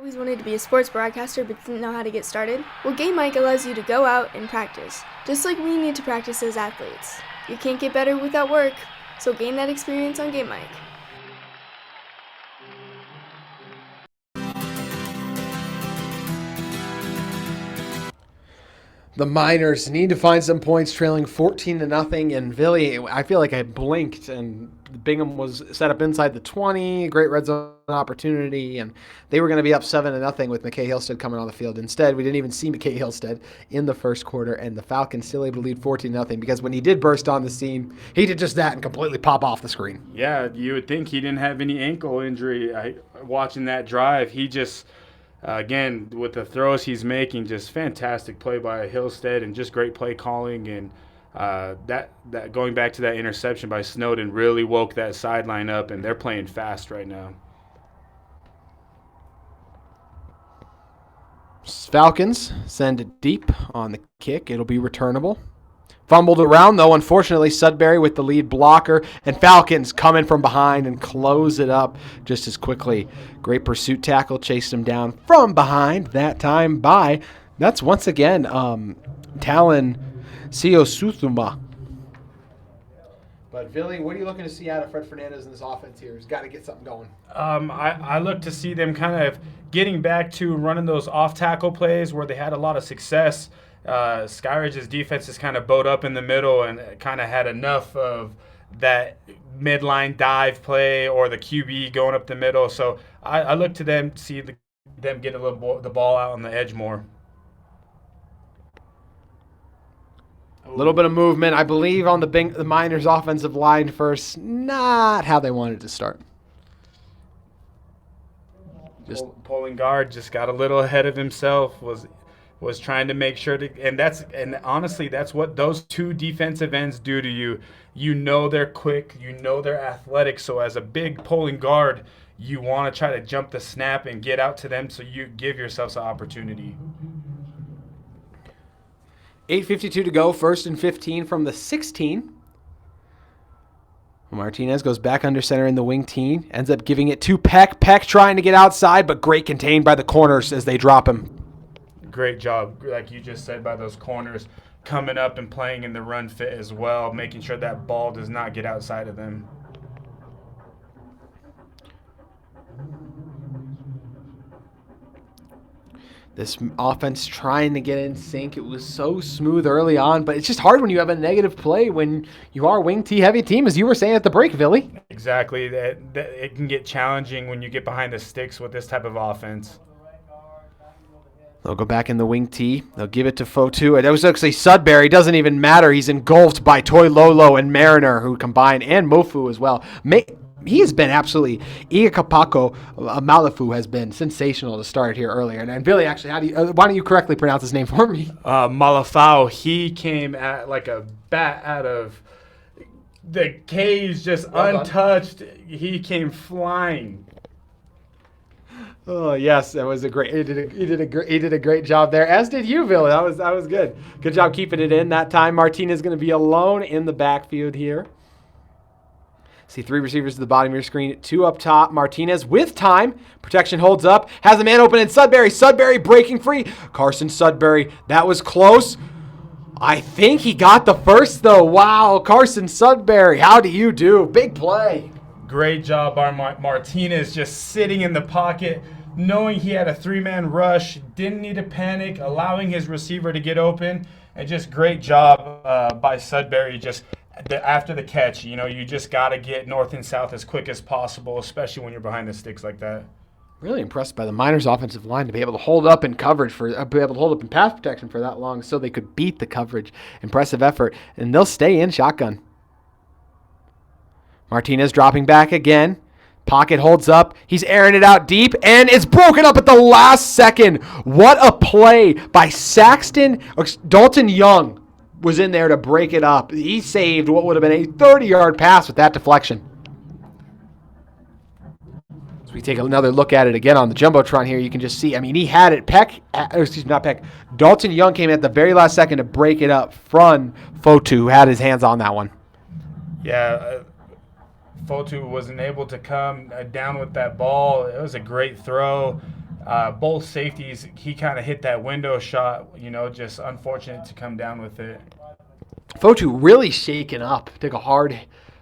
Always wanted to be a sports broadcaster but didn't know how to get started? Well, Game Mic allows you to go out and practice, just like we need to practice as athletes. You can't get better without work, so gain that experience on Game Mic. The Miners need to find some points, trailing 14-0. And Billy, I feel like I blinked, and Bingham was set up inside the 20. Great red zone opportunity, and they were going to be up 7-0 with McKay Hillstead coming on the field. Instead, we didn't even see McKay Hillstead in the first quarter, and the Falcons still able to lead 14-0 because when he did burst on the scene, he did just that and completely pop off the screen. Yeah, you would think he didn't have any ankle injury. Watching that drive, he just. Again, with the throws he's making, just fantastic play by Hillstead and just great play calling. And that going back to that interception by Snowden really woke that sideline up, and they're playing fast right now. Falcons send it deep on the kick. It'll be returnable. Fumbled around, though, unfortunately, Sudbury with the lead blocker, and Falcons coming from behind and close it up just as quickly. Great pursuit tackle, chased him down from behind, that time by, that's once again, Talon Siosuthuma. But, Billy, what are you looking to see out of Fred Fernandez in this offense here? He's got to get something going. I look to see them kind of getting back to running those off-tackle plays where they had a lot of success. Skyridge's defense is kind of bowed up in the middle and kind of had enough of that midline dive play or the QB going up the middle. So I look to them, see them get the ball out on the edge more. A little bit of movement, I believe, on the Miners' offensive line first. Not how they wanted to start. Pulling guard just got a little ahead of himself, was trying to make sure to, and honestly, that's what those two defensive ends do to you. You know they're quick, you know they're athletic, so as a big pulling guard, you want to try to jump the snap and get out to them so you give yourselves an opportunity. 8:52 to go, 1st and 15 from the 16. Martinez goes back under center in the wing team, ends up giving it to Peck. Peck trying to get outside, but great contained by the corners as they drop him. Great job, like you just said, by those corners coming up and playing in the run fit as well, making sure that ball does not get outside of them. This offense trying to get in sync. It was so smooth early on, but it's just hard when you have a negative play when you are a wing T heavy team, as you were saying at the break, Billy. Exactly. It can get challenging when you get behind the sticks with this type of offense. They'll go back in the wing T. They'll give it to Fotu. That was actually Sudbury. Doesn't even matter. He's engulfed by Toy Lolo and Mariner, who combine, and Mofu as well. He has been absolutely. Iakapako Malafu has been sensational to start here earlier. And Billy, actually, why don't you correctly pronounce his name for me? Malafau. He came at like a bat out of the cage, just untouched. He came flying. Oh yes, that was a great. He did a great job there. As did you, Billy. That was good. Good job keeping it in that time. Martinez going to be alone in the backfield here. See 3 receivers to the bottom of your screen, 2 up top. Martinez with time. Protection holds up. Has a man open in Sudbury. Sudbury breaking free. Carson Sudbury. That was close. I think he got the first though. Wow, Carson Sudbury. How do you do? Big play. Great job by Martinez, just sitting in the pocket, knowing he had a 3-man rush, didn't need to panic, allowing his receiver to get open, and just great job by Sudbury. Just after the catch, you just got to get north and south as quick as possible, especially when you're behind the sticks like that. Really impressed by the Miners' offensive line to be able to hold up in coverage be able to hold up in pass protection for that long, so they could beat the coverage. Impressive effort, and they'll stay in shotgun. Martinez dropping back again. Pocket holds up. He's airing it out deep, and it's broken up at the last second. What a play by Saxton. Dalton Young was in there to break it up. He saved what would have been a 30-yard pass with that deflection. As we take another look at it again on the Jumbotron here, you can just see, he had it. Dalton Young came at the very last second to break it up from Fotu, who had his hands on that one. Yeah, Fotu wasn't able to come down with that ball. It was a great throw. Both safeties, he kind of hit that window shot, just unfortunate to come down with it. Fotu really shaken up. Took a hard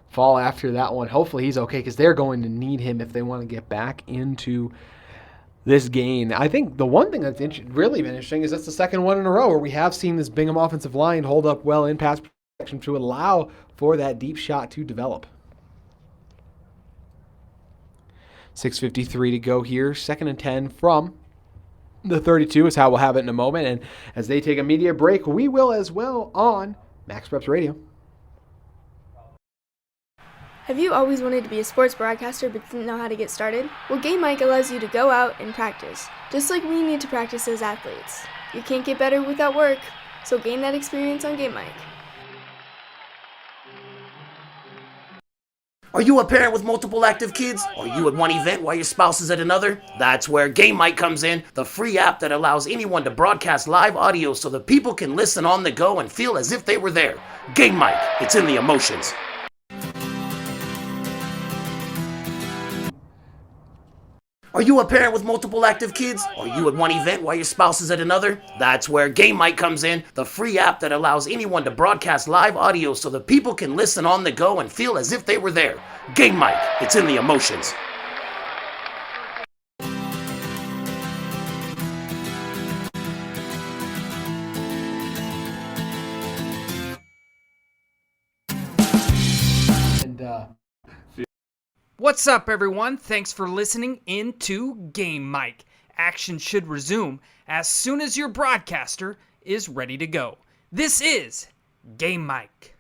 fall after that one. Hopefully he's okay because they're going to need him if they want to get back into this game. I think the one thing that's really been interesting is that's the second one in a row where we have seen this Bingham offensive line hold up well in pass protection to allow for that deep shot to develop. 6:53 to go here. 2nd and 10 from the 32 is how we'll have it in a moment. And as they take a media break, we will as well on Max Preps Radio. Have you always wanted to be a sports broadcaster but didn't know how to get started? Well, Game Mic allows you to go out and practice, just like we need to practice as athletes. You can't get better without work, so gain that experience on Game Mic. Are you a parent with multiple active kids? Are you at one event while your spouse is at another? That's where Game Mic comes in, the free app that allows anyone to broadcast live audio so that people can listen on the go and feel as if they were there. Game Mic, it's in the emotions. Are you a parent with multiple active kids? Are you at one event while your spouse is at another? That's where Game Mic comes in, the free app that allows anyone to broadcast live audio so that people can listen on the go and feel as if they were there. Game Mic, it's in the emotions. What's up, everyone? Thanks for listening into Game Mic. Action should resume as soon as your broadcaster is ready to go. This is Game Mic.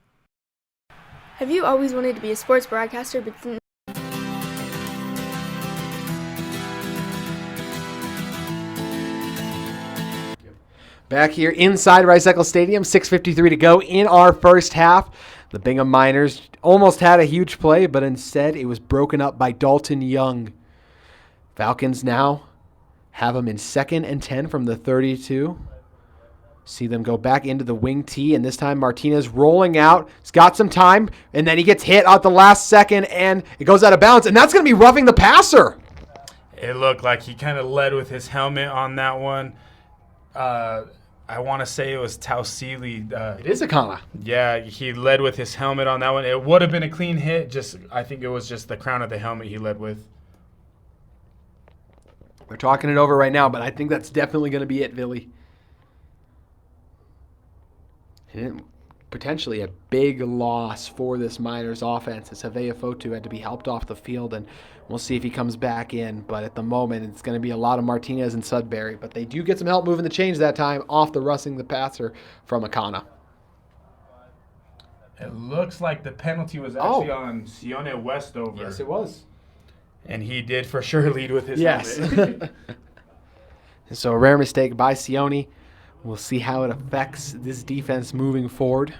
Have you always wanted to be a sports broadcaster but didn't? Back here inside Rice-Eccles Stadium, 6:53 to go in our first half. The Bingham Miners almost had a huge play, but instead it was broken up by Dalton Young. Falcons now have them in 2nd and 10 from the 32. See them go back into the wing tee, and this time Martinez rolling out. He's got some time, and then he gets hit at the last second, and it goes out of bounds, and that's going to be roughing the passer. It looked like he kind of led with his helmet on that one. I want to say it was Tausili. It is Akana. Yeah, he led with his helmet on that one. It would have been a clean hit. I think it was just the crown of the helmet he led with. We're talking it over right now, but I think that's definitely going to be it, Billy. And potentially a big loss for this Miners offense as Havea Fotu had to be helped off the field, and we'll see if he comes back in. But at the moment, it's going to be a lot of Martinez and Sudbury. But they do get some help moving the chains that time off the rushing the passer from Akana. It looks like the penalty was actually on Sione Westover. Yes, it was. And he did for sure lead with his Yes. helmet. So a rare mistake by Sione. We'll see how it affects this defense moving forward.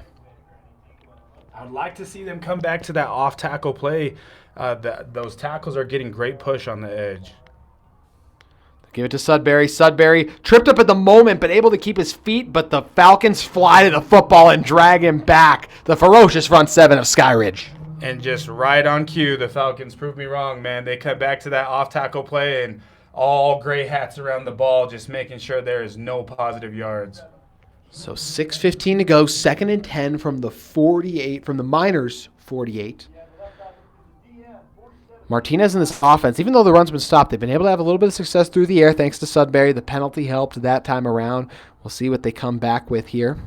I'd like to see them come back to that off-tackle play. Those tackles are getting great push on the edge. Give it to Sudbury. Sudbury tripped up at the moment, but able to keep his feet, but the Falcons fly to the football and drag him back. The ferocious front seven of Skyridge. And just right on cue, the Falcons proved me wrong, man. They cut back to that off-tackle play and all gray hats around the ball, just making sure there is no positive yards. So 6:15 to go, 2nd and 10 from the 48, from the Miners 48. Martinez in this offense, even though the run's been stopped, they've been able to have a little bit of success through the air thanks to Sudbury. The penalty helped that time around. We'll see what they come back with here.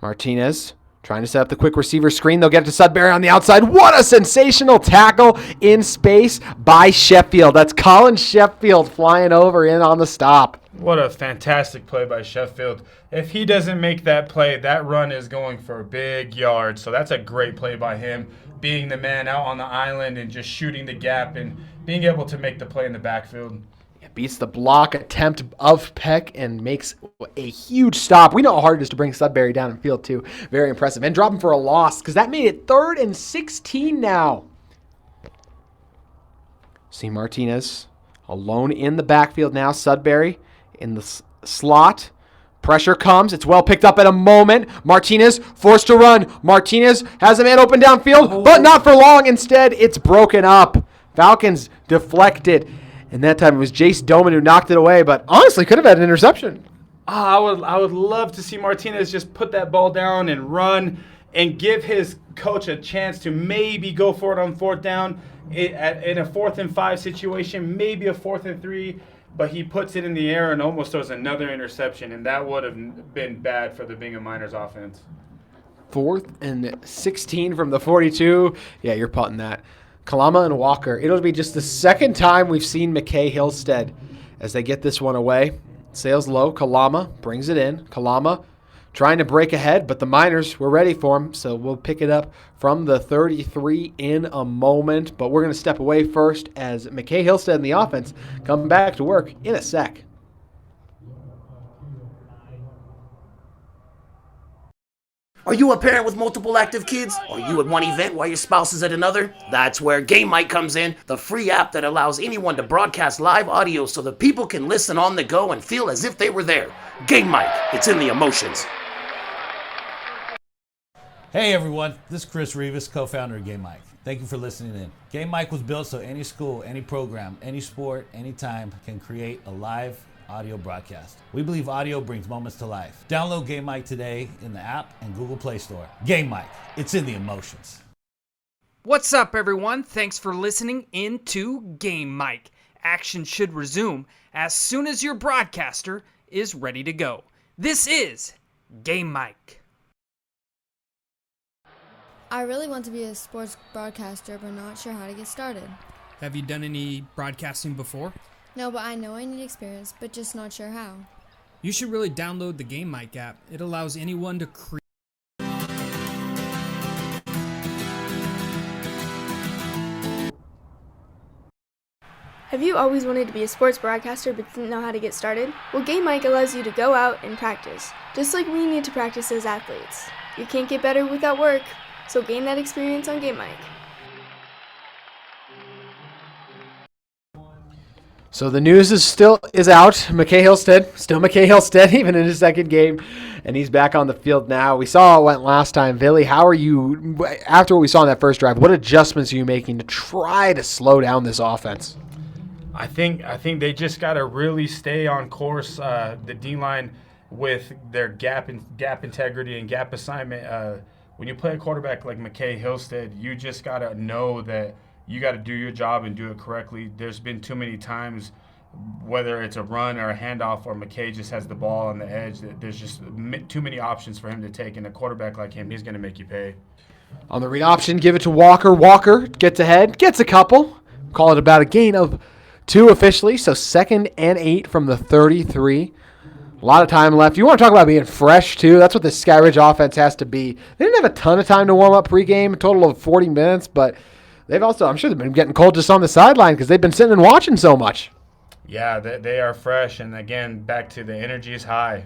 Martinez trying to set up the quick receiver screen. They'll get it to Sudbury on the outside. What a sensational tackle in space by Sheffield. That's Colin Sheffield flying over in on the stop. What a fantastic play by Sheffield. If he doesn't make that play, that run is going for big yards. So that's a great play by him, being the man out on the island and just shooting the gap and being able to make the play in the backfield. Beats the block attempt of Peck and makes a huge stop. We know how hard it is to bring Sudbury down in field, too. Very impressive. And drop him for a loss because that made it 3rd and 16 now. See Martinez alone in the backfield now. Sudbury in the slot. Pressure comes. It's well picked up at a moment. Martinez forced to run. Martinez has a man open downfield, but not for long. Instead, it's broken up. Falcons deflected. And that time it was Jace Doman who knocked it away, but honestly could have had an interception. I would love to see Martinez just put that ball down and run and give his coach a chance to maybe go for it on fourth down in a 4th and 5 situation, maybe a 4th and 3, but he puts it in the air and almost throws another interception, and that would have been bad for the Bingham Miners offense. 4th and 16 from the 42. Yeah, you're punting that. Kalama and Walker. It'll be just the second time we've seen McKay Hillstead as they get this one away. Sails low. Kalama brings it in. Kalama trying to break ahead, but the Miners were ready for him, so we'll pick it up from the 33 in a moment. But we're going to step away first as McKay Hillstead and the offense come back to work in a sec. Are you a parent with multiple active kids? Are you at one event while your spouse is at another? That's where Game Mic comes in, the free app that allows anyone to broadcast live audio so that people can listen on the go and feel as if they were there. Game Mic, it's in the emotions. Hey everyone, this is Chris Rivas, co-founder of Game Mic. Thank you for listening in. Game Mic was built so any school, any program, any sport, anytime can create a live audio broadcast. We believe audio brings moments to life. Download Game Mic today in the app and Google Play Store. Game Mic, it's in the emotions. What's up, everyone? Thanks for listening into Game Mic. Action should resume as soon as your broadcaster is ready to go. This is Game Mic. I really want to be a sports broadcaster, but not sure how to get started. Have you done any broadcasting before? No, but I know I need experience, but just not sure how. You should really download the Game Mic app. It allows anyone to create. Have you always wanted to be a sports broadcaster but didn't know how to get started? Well, Game Mic allows you to go out and practice, just like we need to practice as athletes. You can't get better without work, so gain that experience on Game Mic. So the news is out. McKay Hillstead, still McKay Hillstead, even in his second game, and he's back on the field now. We saw how it went last time. Billy, how are you, after what we saw in that first drive, what adjustments are you making to try to slow down this offense? I think they just got to really stay on course. The D-line with their gap integrity and gap assignment. When you play a quarterback like McKay Hillstead, you just got to know that you got to do your job and do it correctly. There's been too many times, whether it's a run or a handoff or McKay just has the ball on the edge, that there's just too many options for him to take. And a quarterback like him, he's going to make you pay. On the read option, give it to Walker. Walker gets ahead, gets a couple. Call it about a gain of 2 officially, so 2nd and 8 from the 33. A lot of time left. You want to talk about being fresh, too. That's what the Skyridge offense has to be. They didn't have a ton of time to warm up pregame, a total of 40 minutes, but they've also, I'm sure they've been getting cold just on the sideline because they've been sitting and watching so much. Yeah, they are fresh, and again, back to the energy is high.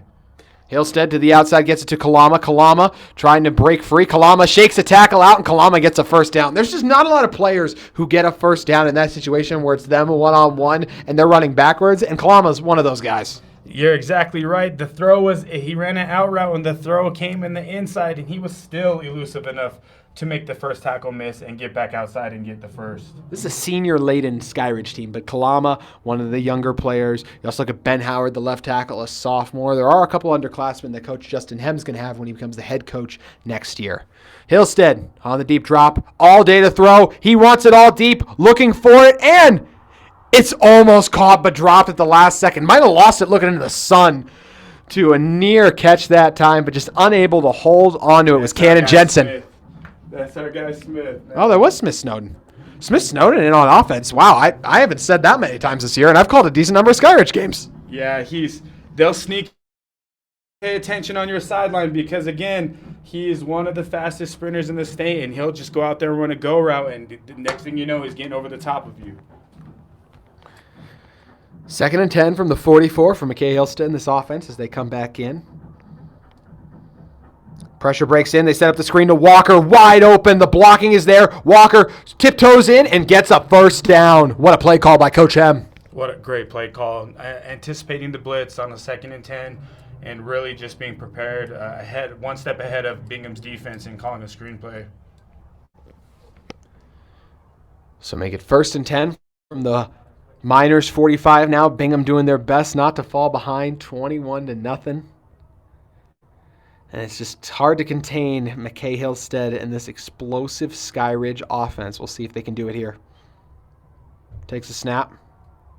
Hillstead to the outside, gets it to Kalama. Kalama trying to break free. Kalama shakes a tackle out, and Kalama gets a first down. There's just not a lot of players who get a first down in that situation where it's them one-on-one, and they're running backwards, and Kalama's one of those guys. You're exactly right. The throw he ran an out route, and the throw came in the inside, and he was still elusive enough to make the first tackle miss and get back outside and get the first. This is a senior-laden Skyridge team, but Kalama, one of the younger players. You also look at Ben Howard, the left tackle, a sophomore. There are a couple underclassmen that Coach Justin Hem's going to have when he becomes the head coach next year. Hillstead on the deep drop, all day to throw. He wants it all deep, looking for it, and it's almost caught but dropped at the last second. Might have lost it looking into the sun to a near catch that time, but just unable to hold on to it was Cannon Jensen. Smith. That's our guy Smith. Oh, there was Smith Snowden. Smith Snowden in on offense. Wow, I haven't said that many times this year, and I've called a decent number of Skyridge games. Yeah, they'll sneak. Pay attention on your sideline because, again, he is one of the fastest sprinters in the state, and he'll just go out there and run a go route, and the next thing you know, he's getting over the top of you. 2nd and 10 from the 44 for McKay Hillstead in this offense as they come back in. Pressure breaks in. They set up the screen to Walker. Wide open. The blocking is there. Walker tiptoes in and gets a first down. What a play call by Coach Hem. What a great play call. Anticipating the blitz on a 2nd and 10. and really just being prepared one step ahead of Bingham's defense and calling a screenplay. So make it 1st and 10 from the Miners 45 now. Bingham doing their best not to fall behind 21-0. And it's just hard to contain McKay Hillstead and this explosive Skyridge offense. We'll see if they can do it here. Takes a snap.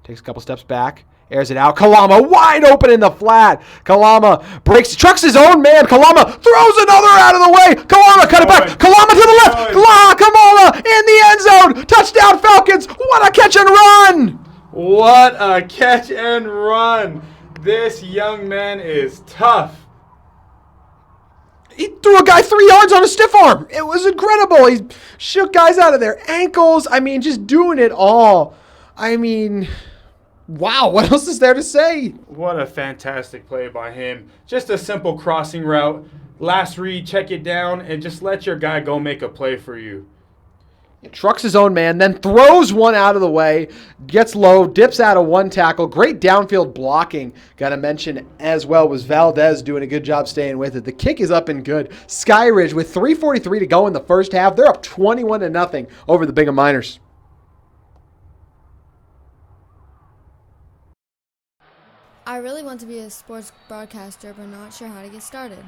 Takes a couple steps back. Airs it out. Kalama wide open in the flat. Kalama breaks, trucks his own man. Kalama throws another out of the way. Kalama cut it back. Kalama to the left. Kamala in the end zone. Touchdown Falcons. What a catch and run. What a catch and run. This young man is tough. He threw a guy 3 yards on a stiff arm. It was incredible. He shook guys out of their ankles. I mean, just doing it all. I mean, wow. What else is there to say? What a fantastic play by him. Just a simple crossing route. Last read, check it down, and just let your guy go make a play for you. Trucks his own man, then throws one out of the way, gets low, dips out of one tackle. Great downfield blocking. Got to mention as well was Valdez doing a good job staying with it. The kick is up and good. Skyridge with 3:43 to go in the first half. They're up 21-0 over the Bingham Miners. I really want to be a sports broadcaster, but not sure how to get started.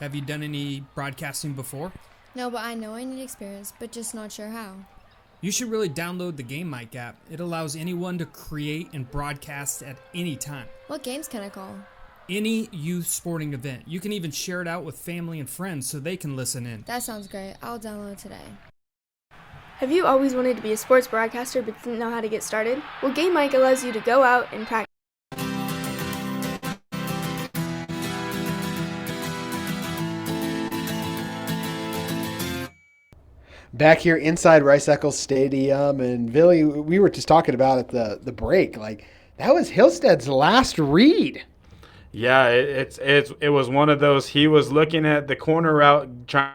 Have you done any broadcasting before? No, but I know I need experience, but just not sure how. You should really download the Game Mic app. It allows anyone to create and broadcast at any time. What games can I call? Any youth sporting event. You can even share it out with family and friends so they can listen in. That sounds great. I'll download today. Have you always wanted to be a sports broadcaster but didn't know how to get started? Well, Game Mic allows you to go out and practice. Back here inside Rice Eccles Stadium, and Billy, we were just talking about at the break. Like, that was Hillstead's last read. Yeah, it was one of those. He was looking at the corner route trying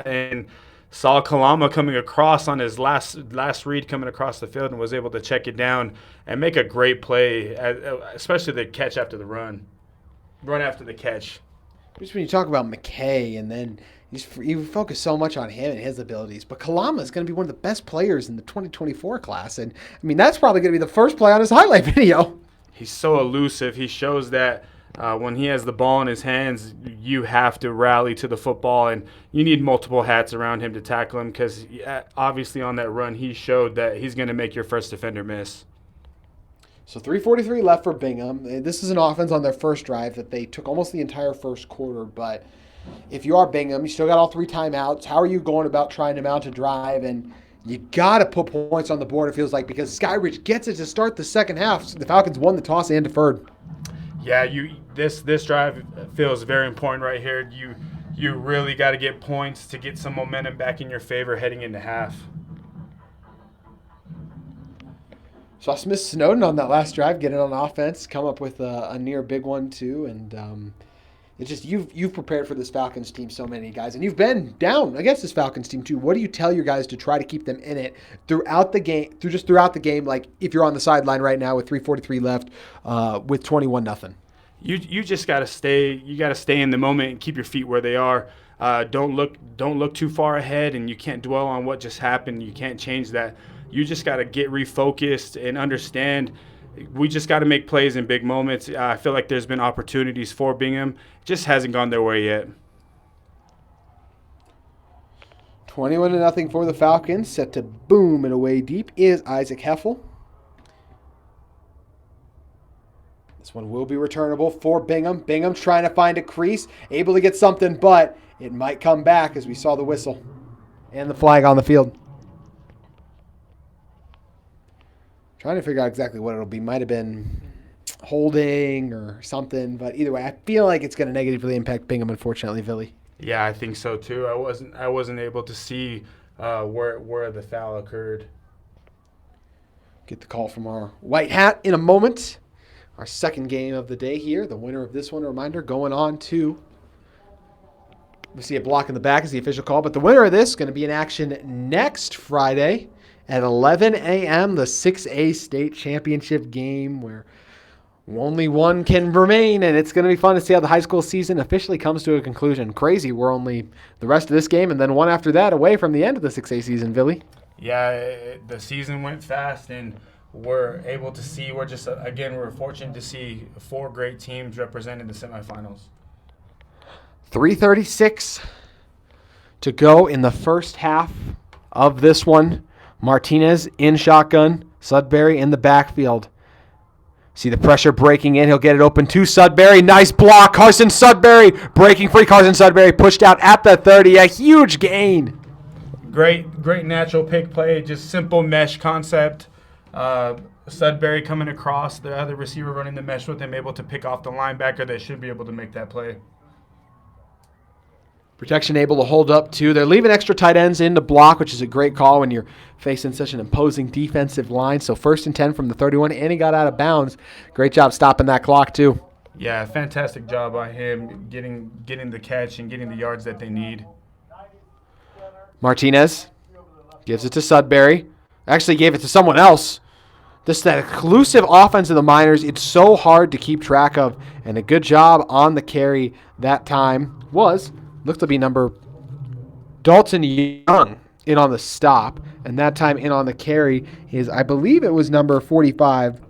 and saw Kalama coming across on his last read coming across the field and was able to check it down and make a great play, especially the catch after the run after the catch. Just when you talk about McKay, and then you focus so much on him and his abilities, but Kalama is going to be one of the best players in the 2024 class, and I mean that's probably going to be the first play on his highlight video. He's so elusive. He shows that when he has the ball in his hands, you have to rally to the football, and you need multiple hats around him to tackle him because obviously on that run he showed that he's going to make your first defender miss. So 3:43 left for Bingham. This is an offense on their first drive that they took almost the entire first quarter, but if you are Bingham, you still got all 3 timeouts. How are you going about trying to mount a drive? And you got to put points on the board, it feels like, because Skyridge gets it to start the second half. So the Falcons won the toss and deferred. Yeah, this drive feels very important right here. You really got to get points to get some momentum back in your favor heading into half. Saw Smith Snowden on that last drive, get it on offense, come up with a near big one too, and it's just you've prepared for this Falcons team so many guys, and you've been down against this Falcons team too. What do you tell your guys to try to keep them in it throughout the game? Throughout the game, like if you're on the sideline right now with 3:43 left, with 21-0. You just got to stay. You got to stay in the moment and keep your feet where they are. Don't look too far ahead, and you can't dwell on what just happened. You can't change that. You just got to get refocused and understand we just got to make plays in big moments. I feel like there's been opportunities for Bingham. It just hasn't gone their way yet. 21-0 for the Falcons. Set to boom and away deep is Isaac Heffel. This one will be returnable for Bingham. Bingham's trying to find a crease, able to get something, but it might come back as we saw the whistle and the flag on the field. Trying to figure out exactly what it'll be. Might have been holding or something, but either way, I feel like it's going to negatively impact Bingham, unfortunately, Billy. Yeah, I think so too. I wasn't able to see where the foul occurred. Get the call from our white hat in a moment. Our second game of the day here. The winner of this one, a reminder, going on to, we see a block in the back is the official call, but the winner of this is going to be in action next Friday at 11 a.m., the 6A state championship game where Only one can remain, and it's going to be fun to see how the high school season officially comes to a conclusion. Crazy, we're only the rest of this game and then one after that away from the end of the 6A season, Billy. Yeah, the season went fast, and we're able to see, we're fortunate to see 4 great teams represented the semifinals. 3:36 to go in the first half of this one. Martinez in shotgun, Sudbury in the backfield. See the pressure breaking in. He'll get it open to Sudbury. Nice block. Carson Sudbury breaking free. Carson Sudbury pushed out at the 30. A huge gain. Great natural pick play. Just simple mesh concept. Sudbury coming across. The other receiver running the mesh with him, able to pick off the linebacker. They should be able to make that play. Protection able to hold up, too. They're leaving extra tight ends in to block, which is a great call when you're facing such an imposing defensive line. So 1st and 10 from the 31, and he got out of bounds. Great job stopping that clock, too. Yeah, fantastic job by him getting the catch and getting the yards that they need. Martinez gives it to Sudbury. Actually gave it to someone else. That exclusive offense of the Miners, it's so hard to keep track of. And a good job on the carry that time looked to be number Dalton Young in on the stop. And that time in on the carry is, I believe it was number 45.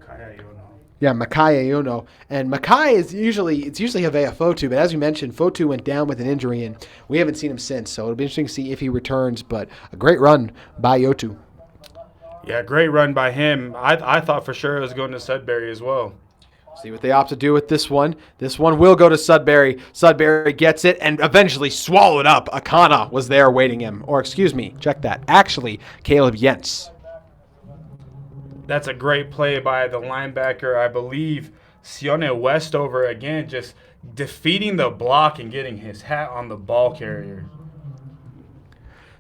Yeah, Makaya Yono. And Makai is usually Havea Fotu, but as you mentioned, Fotu went down with an injury, and we haven't seen him since. So it'll be interesting to see if he returns, but a great run by Yotu. Yeah, great run by him. I thought for sure it was going to Sudbury as well. See what they opt to do with this one. This one will go to Sudbury. Sudbury gets it and eventually swallowed up. Akana was there waiting him. Or excuse me, check that. Actually, Caleb Yentz. That's a great play by the linebacker, I believe, Sione Westover again, just defeating the block and getting his hat on the ball carrier.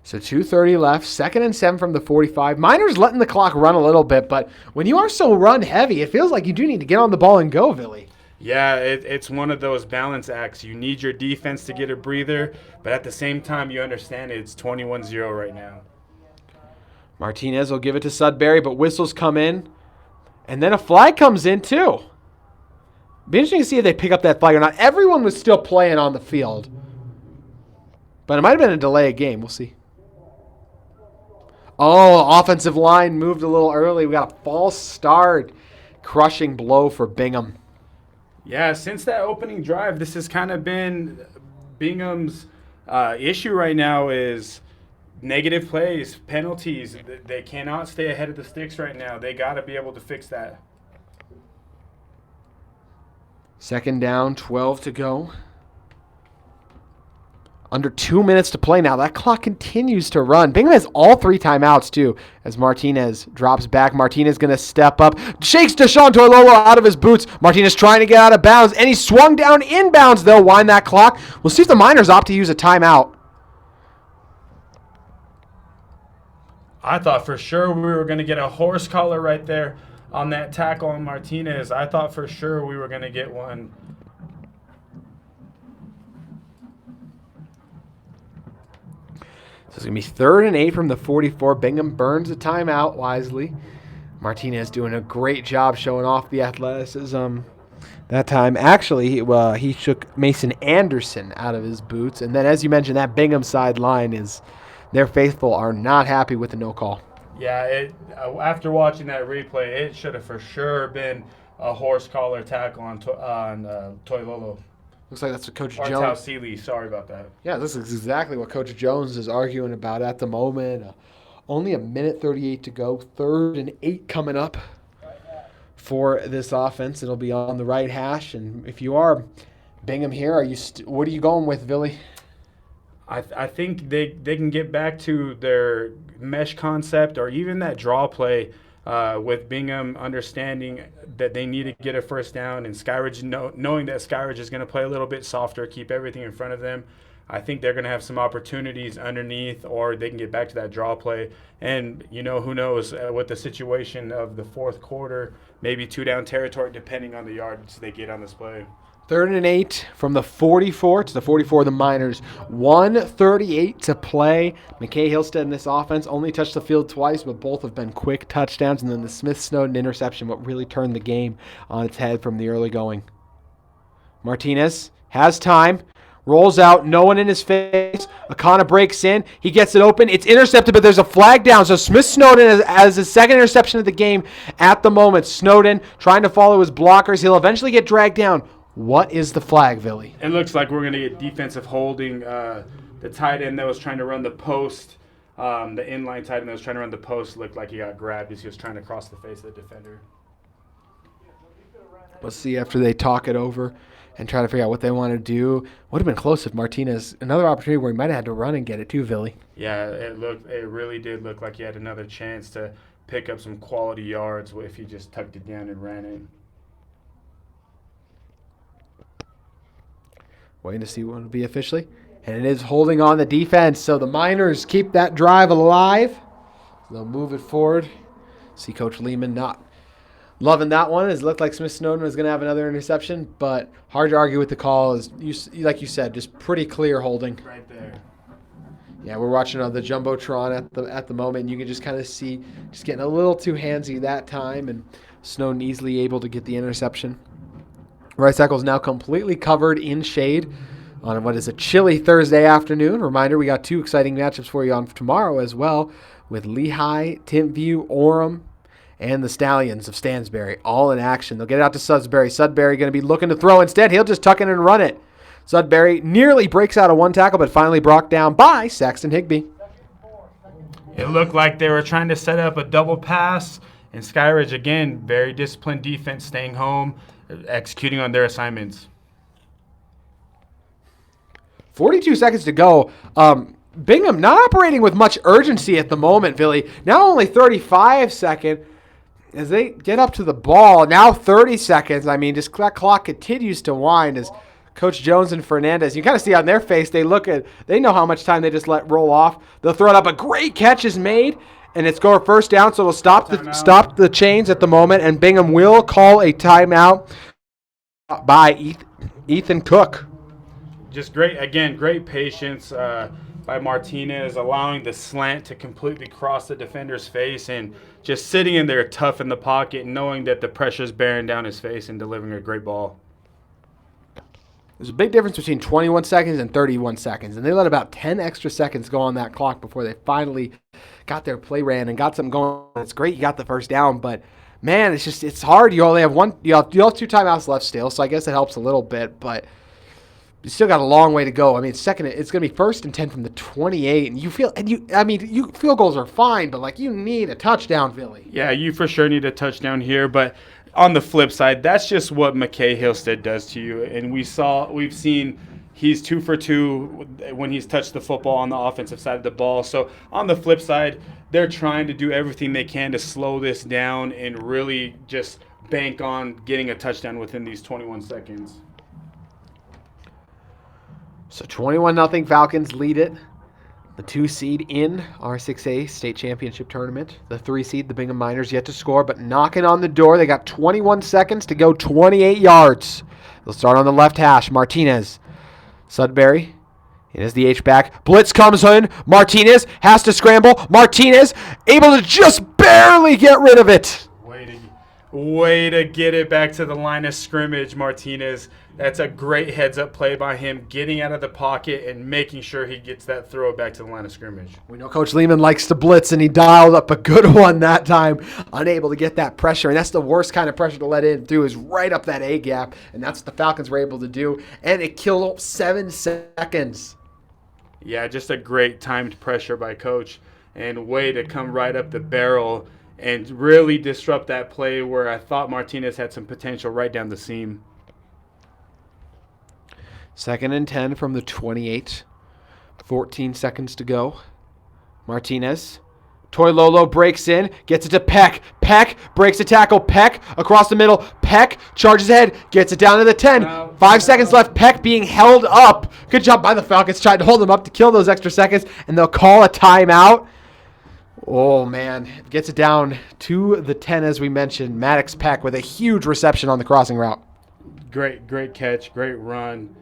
So 2:30 left, 2nd and 7 from the 45. Miners letting the clock run a little bit, but when you are so run heavy, it feels like you do need to get on the ball and go, Billy. Yeah, it's one of those balance acts. You need your defense to get a breather, but at the same time, you understand it's 21-0 right now. Martinez will give it to Sudbury, but whistles come in. And then a flag comes in, too. Be interesting to see if they pick up that flag or not. Everyone was still playing on the field. But it might have been a delay of game. We'll see. Oh, offensive line moved a little early. We got a false start. Crushing blow for Bingham. Yeah, since that opening drive, this has kind of been Bingham's issue right now is negative plays, penalties. They cannot stay ahead of the sticks right now. They got to be able to fix that. 2nd down, 12 to go. Under 2 minutes to play now. That clock continues to run. Bingham has all 3 timeouts, too, as Martinez drops back. Martinez going to step up. Shakes Deshaun Toilolo out of his boots. Martinez trying to get out of bounds, and he swung down inbounds. They'll wind that clock. We'll see if the Miners opt to use a timeout. I thought for sure we were going to get a horse collar right there on that tackle on Martinez. I thought for sure we were going to get one. So it's going to be 3rd and 8 from the 44. Bingham burns a timeout wisely. Martinez doing a great job showing off the athleticism that time. Actually, he shook Mason Anderson out of his boots. And then, as you mentioned, that Bingham sideline is their faithful are not happy with the no call. Yeah, after watching that replay, it should have for sure been a horse collar tackle on Toilolo. Looks like that's what Coach Or Jones. Seeley, sorry about that. Yeah, this is exactly what Coach Jones is arguing about at the moment. Only a minute 38 to go. 3rd and 8 coming up for this offense. It'll be on the right hash. And if you are Bingham here, what are you going with, Billy? I think they can get back to their mesh concept or even that draw play with Bingham understanding that they need to get a 1st down and Skyridge knowing that Skyridge is going to play a little bit softer, keep everything in front of them. I think they're going to have some opportunities underneath or they can get back to that draw play. And, who knows with the situation of the 4th quarter, maybe 2 down territory depending on the yards they get on this play. 3rd and 8 from the 44. It's the 44 of the Miners. 1:38 to play. McKay Hillstead in this offense only touched the field twice, but both have been quick touchdowns. And then the Smith-Snowden interception, what really turned the game on its head from the early going. Martinez has time. Rolls out, no one in his face. Akana breaks in. He gets it open. It's intercepted, but there's a flag down. So Smith-Snowden has his second interception of the game at the moment. Snowden trying to follow his blockers. He'll eventually get dragged down. What is the flag, Billy? It looks like we're going to get defensive holding. The tight end that was trying to run the post, the inline tight end that was trying to run the post looked like he got grabbed as he was trying to cross the face of the defender. We'll see after they talk it over and try to figure out what they want to do. Would have been close if Martinez, another opportunity where he might have had to run and get it too, Billy. Yeah, it really did look like he had another chance to pick up some quality yards if he just tucked it down and ran it. Waiting to see what it'll be officially. And it is holding on the defense. So the Miners keep that drive alive. They'll move it forward. See Coach Lehman not loving that one. It looked like Smith-Snowden was going to have another interception, but hard to argue with the call. Is like you said, just pretty clear holding. Right there. Yeah, we're watching on the Jumbotron at the moment, and you can just kind of see just getting a little too handsy that time, and Snowden easily able to get the interception. Right tackle is now completely covered in shade on what is a chilly Thursday afternoon. Reminder, we got 2 exciting matchups for you on tomorrow as well, with Lehigh, Timpview, Orem, and the Stallions of Stansbury all in action. They'll get it out to Sudbury. Sudbury going to be looking to throw instead. He'll just tuck in and run it. Sudbury nearly breaks out of one tackle, but finally brought down by Saxton Higbee. It looked like they were trying to set up a double pass, and Skyridge, again, very disciplined defense, staying home, executing on their assignments. 42 seconds to go. Bingham not operating with much urgency at the moment, Billy. Now only 35 seconds. As they get up to the ball, now 30 seconds. I mean, just that clock continues to wind as Coach Jones and Fernandez, you kind of see on their face, they know how much time they just let roll off. They'll throw it up. A great catch is made, and it's going first down, so it'll stop the chains at the moment, and Bingham will call a timeout by Ethan Cook. Just great patience by Martinez, allowing the slant to completely cross the defender's face and just sitting in there tough in the pocket, knowing that the pressure's bearing down his face and delivering a great ball. There's a big difference between 21 seconds and 31 seconds, and they let about 10 extra seconds go on that clock before they finally got their play ran and got something going. It's great you got the first down, but man, it's hard. You only have you have 2 timeouts left still, so I guess it helps a little bit, but you still got a long way to go. I mean, it's going to be 1st and 10 from the 28, and field goals are fine, but you need a touchdown, Billy. Yeah, you for sure need a touchdown here, but on the flip side, that's just what McKay Hillstead does to you, and we've seen he's 2 for 2 when he's touched the football on the offensive side of the ball. So on the flip side, they're trying to do everything they can to slow this down and really just bank on getting a touchdown within these 21 seconds. So 21-0 Falcons lead it. The 2 seed in our 6A state championship tournament. The 3 seed, the Bingham Miners, yet to score, but knocking on the door. They got 21 seconds to go 28 yards. They'll start on the left hash. Martinez. Sudbury. It is the H-back. Blitz comes in. Martinez has to scramble. Martinez able to just barely get rid of it. Way to get it back to the line of scrimmage, Martinez. That's a great heads-up play by him, getting out of the pocket and making sure he gets that throw back to the line of scrimmage. We know Coach Lehman likes to blitz, and he dialed up a good one that time, unable to get that pressure. And that's the worst kind of pressure to let in through, is right up that A-gap, and that's what the Falcons were able to do. And it killed 7 seconds. Yeah, just a great timed pressure by Coach, and way to come right up the barrel and really disrupt that play where I thought Martinez had some potential right down the seam. 2nd and 10 from the 28. 14 seconds to go. Martinez. Toilolo breaks in, gets it to Peck. Peck breaks a tackle. Peck across the middle. Peck charges ahead, gets it down to the 10. 5 seconds left. Peck being held up. Good job by the Falcons, trying to hold him up to kill those extra seconds, and they'll call a timeout. Oh, man. Gets it down to the 10, as we mentioned. Maddox Peck with a huge reception on the crossing route. great catch, great run.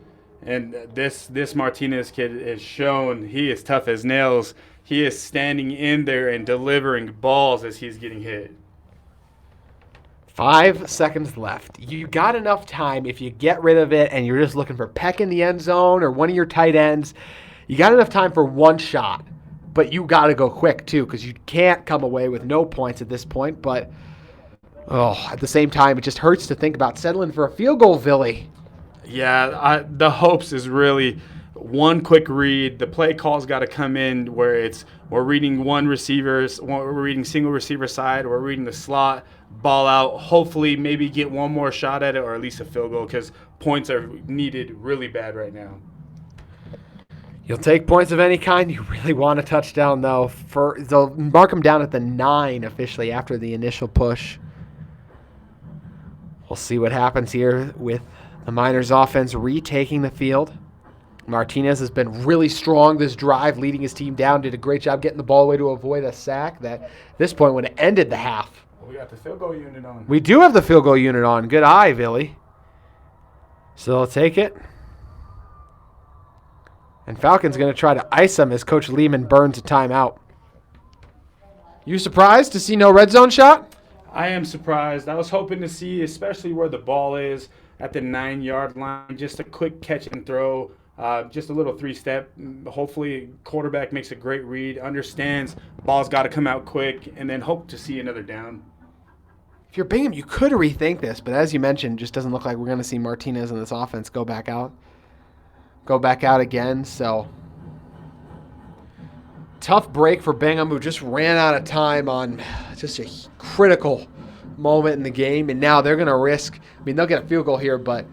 And this Martinez kid is shown he is tough as nails. He is standing in there and delivering balls as he's getting hit. 5 seconds left. You got enough time if you get rid of it and you're just looking for Peck in the end zone or one of your tight ends. You got enough time for one shot, but you got to go quick too because you can't come away with no points at this point. But at the same time, it just hurts to think about settling for a field goal, Billy. Yeah, the hopes is really one quick read. The play call's got to come in where we're reading we're reading single receiver side, we're reading the slot, ball out, hopefully maybe get one more shot at it or at least a field goal because points are needed really bad right now. You'll take points of any kind. You really want a touchdown, though. They'll mark them down at the 9 officially after the initial push. We'll see what happens here with the Miners offense retaking the field. Martinez has been really strong this drive, leading his team down. Did a great job getting the ball away to avoid a sack that at this point would have ended the half. We got the field goal unit on. We do have the field goal unit on. Good eye, Billy. So they'll take it. And Falcon's going to try to ice them as Coach Lehman burns a timeout. You surprised to see no red zone shot? I am surprised. I was hoping to see, especially where the ball is at the 9-yard line, just a quick catch and throw, just a little 3-step. Hopefully, quarterback makes a great read, understands ball's got to come out quick, and then hope to see another down. If you're Bingham, you could rethink this, but as you mentioned, just doesn't look like we're going to see Martinez in this offense go back out again. So tough break for Bingham, who just ran out of time on just a critical moment in the game, and now they're going to risk. I mean, they'll get a field goal here, but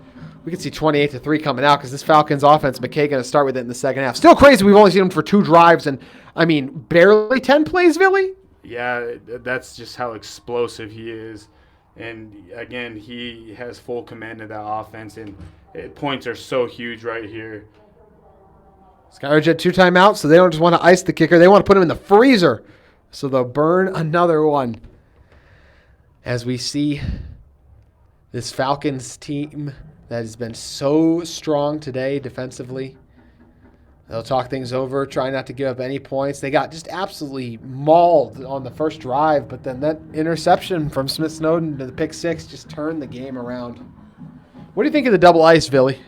we could see 28-3 coming out because this Falcons offense, McKay going to start with it in the second half. Still crazy. We've only seen him for 2 drives, and I mean, barely 10 plays, Billy. Yeah, that's just how explosive he is. And, again, he has full command of that offense, and points are so huge right here. Skyridge had 2 timeouts, so they don't just want to ice the kicker. They want to put him in the freezer. So they'll burn another one. As we see this Falcons team that has been so strong today defensively. They'll talk things over, try not to give up any points. They got just absolutely mauled on the first drive, but then that interception from Smith Snowden to the pick 6 just turned the game around. What do you think of the double ice, Billy?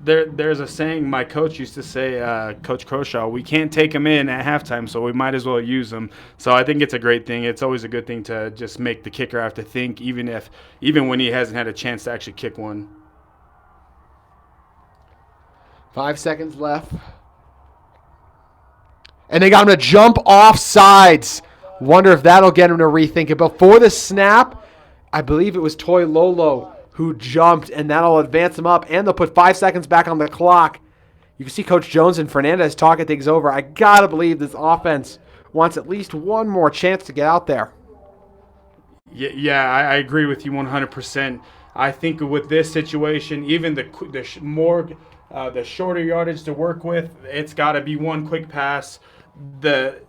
There's a saying my coach used to say, Coach Croshaw, we can't take them in at halftime, so we might as well use them. So I think it's a great thing. It's always a good thing to just make the kicker have to think, even when he hasn't had a chance to actually kick one. 5 seconds left. And they got him to jump off sides. Wonder if that'll get him to rethink it. Before the snap, I believe it was Toy Lolo who jumped, and that'll advance him up, and they'll put 5 seconds back on the clock. You can see Coach Jones and Fernandez talking things over. I got to believe this offense wants at least one more chance to get out there. Yeah, I agree with you 100%. I think with this situation, even the shorter yardage to work with, it's got to be one quick pass. The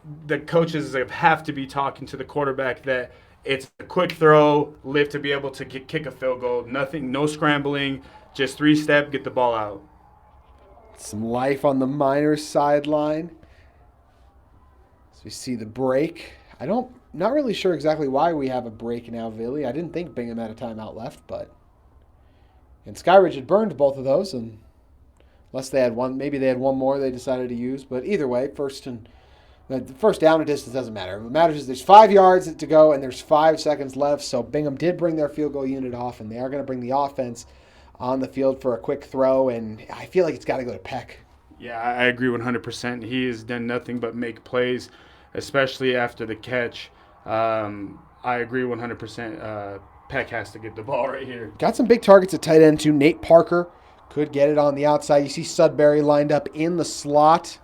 coaches have to be talking to the quarterback that it's a quick throw, live to be able to kick a field goal. Nothing, no scrambling, just 3-step, get the ball out. Some life on the Miners sideline. So we see the break. Not really sure exactly why we have a break now, Billy. I didn't think Bingham had a timeout left, and Skyridge had burned both of those, and unless they had one, maybe they had one more they decided to use. But either way, first down and distance doesn't matter. What matters is there's 5 yards to go and there's 5 seconds left. So Bingham did bring their field goal unit off, and they are going to bring the offense on the field for a quick throw. And I feel like it's got to go to Peck. Yeah, I agree 100%. He has done nothing but make plays, especially after the catch. I agree 100%. Peck has to get the ball right here. Got some big targets at tight end too. Nate Parker could get it on the outside. You see Sudbury lined up in the slot.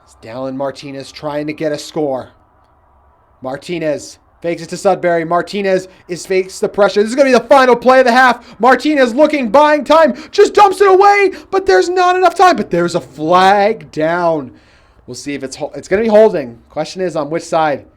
It's Dallin Martinez trying to get a score. Martinez fakes it to Sudbury. Martinez fakes the pressure. This is going to be the final play of the half. Martinez buying time, just dumps it away, but there's not enough time. But there's a flag down. We'll see if it's going to be holding. Question is on which side.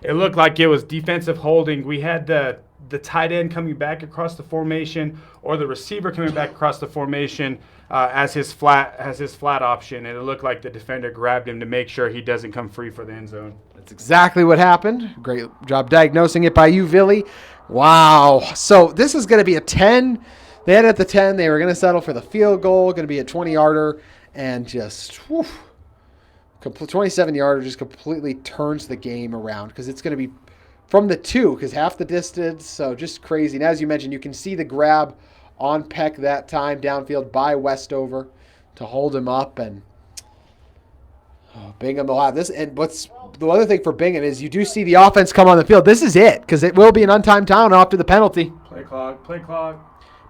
It looked like it was defensive holding. We had the tight end coming back across the formation, or the receiver coming back across the formation as his flat option, and it looked like the defender grabbed him to make sure he doesn't come free for the end zone. That's exactly what happened. Great job diagnosing it by you, Villy. Wow. So this is going to be a 10. They had it at the 10. They were going to settle for the field goal, going to be a 20-yarder, and just 27-yarder just completely turns the game around because it's going to be from the 2 because half the distance. So just crazy. And as you mentioned, you can see the grab on Peck that time downfield by Westover to hold him up. And Bingham will have this. And what's the other thing for Bingham is you do see the offense come on the field. This is it because it will be an untimed down after the penalty. Play clock.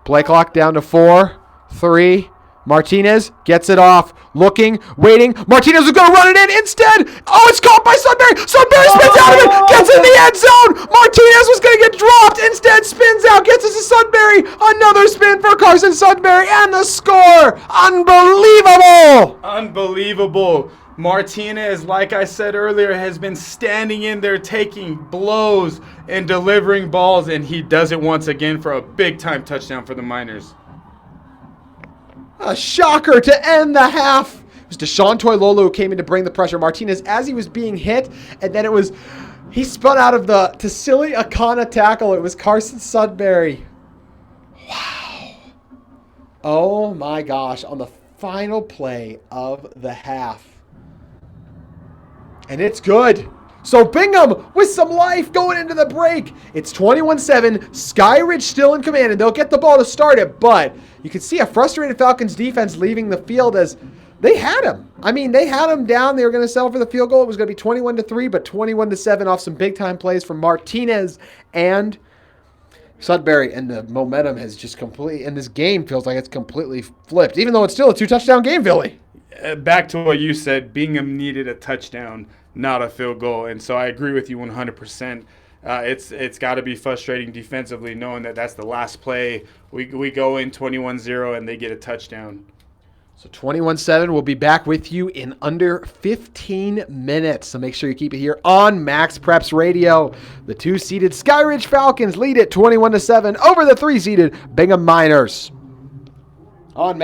Play clock down to 4, 3. Martinez gets it off. Looking, waiting. Martinez was going to run it in. Instead, it's caught by Sudbury. Sudbury spins out of it. Gets in the end zone. Martinez was going to get dropped. Instead, spins out. Gets us to Sudbury. Another spin for Carson Sudbury. And the score. Unbelievable. Martinez, like I said earlier, has been standing in there taking blows and delivering balls, and he does it once again for a big-time touchdown for the Miners. A shocker to end the half. It was Deshaun Toilolo who came in to bring the pressure. Martinez, as he was being hit, and then he spun out of the Tassili Akana tackle. It was Carson Sudbury. Wow. Oh my gosh, on the final play of the half. And it's good. So Bingham with some life going into the break. It's 21-7. Skyridge still in command, and they'll get the ball to start it. But you can see a frustrated Falcons defense leaving the field as they had him. I mean, they had him down. They were going to settle for the field goal. It was going to be 21-3, but 21-7 off some big-time plays from Martinez and Sudbury. And the momentum has just completely, and this game feels like it's completely flipped, even though it's still a 2-touchdown game, Billy. Back to what you said, Bingham needed a touchdown, not a field goal, and so I agree with you 100%. It's got to be frustrating defensively knowing that that's the last play. We go in 21-0 and they get a touchdown. So 21-7, we'll be back with you in under 15 minutes. So make sure you keep it here on Max Preps Radio. The 2-seeded Skyridge Falcons lead it 21-7 over the 3-seeded Bingham Miners. On